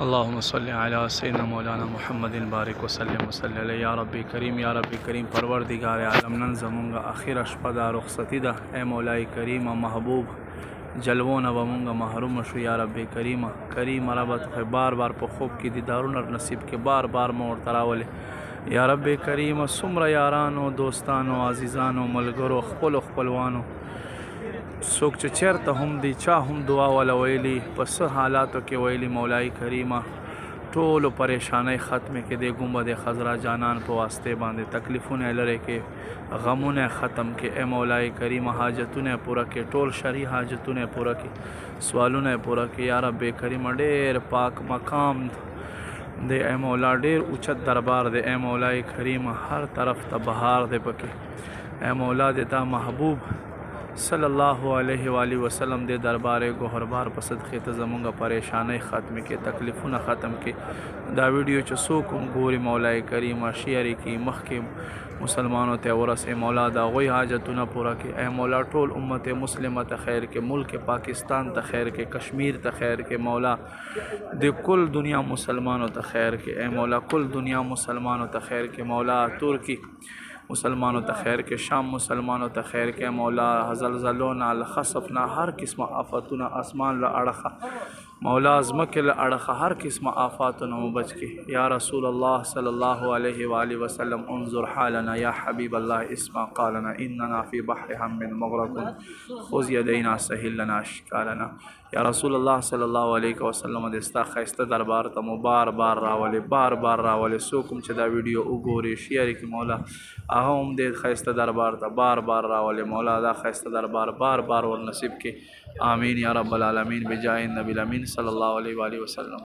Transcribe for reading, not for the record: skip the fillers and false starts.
اللهم صل علی سیدنا مولانا محمد بارک وسلم وصلی علیه یا رب کریم یا رب کریم پروردگار عالم نن زمونږ اخیره شپه دا رخصتی ده ای مولای کریم محبوب جلوونه به مونږ محروم شو یا رب کریم رب ته بار بار په خوب کې دیدارونه نصیب کې بار بار مو ورته راولې یا رب کریم څومره یارانو دوستانو عزیزانو ملګرو خپلوانو څوک چې چېرته هم دی چا هم دعا وله ویلي په څه حالاتو کې ویلي مولای کریمه ټولو پریشانۍ ختمې کې دی ګنبد خضرا جانان په واسطې باندې تکلیفونه یې لرې کې غمونه ختم کې ای مولای کریمه حاجتونه یې پوره کې ټول شرعي حاجتونه یې پوره کې سوالونه یې پوره کې یا رب کریمه ډېر پاک مقام دی ای مولا ډېر اوچت دربار دی ای مولای کریمه هر طرف ته بهار دی پکې ای مولا دی تا محبوب صلی الله علیه و آله وسلم دې دربار گوهربار په صدقې ته زمونږ پریشانۍ ختم کې تکلیفونه ختم کې دا ویډیو چې څوک هم ګوري مولای کریمه شیئر کړي مخکې مسلمانو ته ورسې مولا د هغوی حاجتونه پوره کړي ای مولا ټول امت مسلمه ته خیر کې ملک پاکستان ته خیر کې کشمیر ته خیر کې مولا د کل دنیا مسلمانو ته خیر کې ای مولا کل دنیا مسلمانو ته خیر کې مولا ترکی مسلمانوں ته خیر کې شام مسلمانوں ته خیر کې مولا زلزلونه الخسفنا هر قسمه آفاتونه اسمان له اړخه مولا ځمکې له اړخه هر قسمه آفاتونه مو بچ کې یا رسول الله صلی الله علیه و آله وسلم انظر حالنا یا حبیب الله اسمع قالنا اننا فی بحر هم مغرق خذ یدینا سهل لنا اشکالنا یا رسول الله صلی الله علیه وسلم د ستا ښایسته دربار ته مو بار بار راولې څوک هم چې دا ویډیو وګوري شیئر کړي مولا هغه هم دې ښایسته دربار ته بار راولې مولا دا ښایسته دربار بار ور نصیب کې آمین یا رب العالمین بجاه النبی الامین صلی الله علیه و آله وسلم.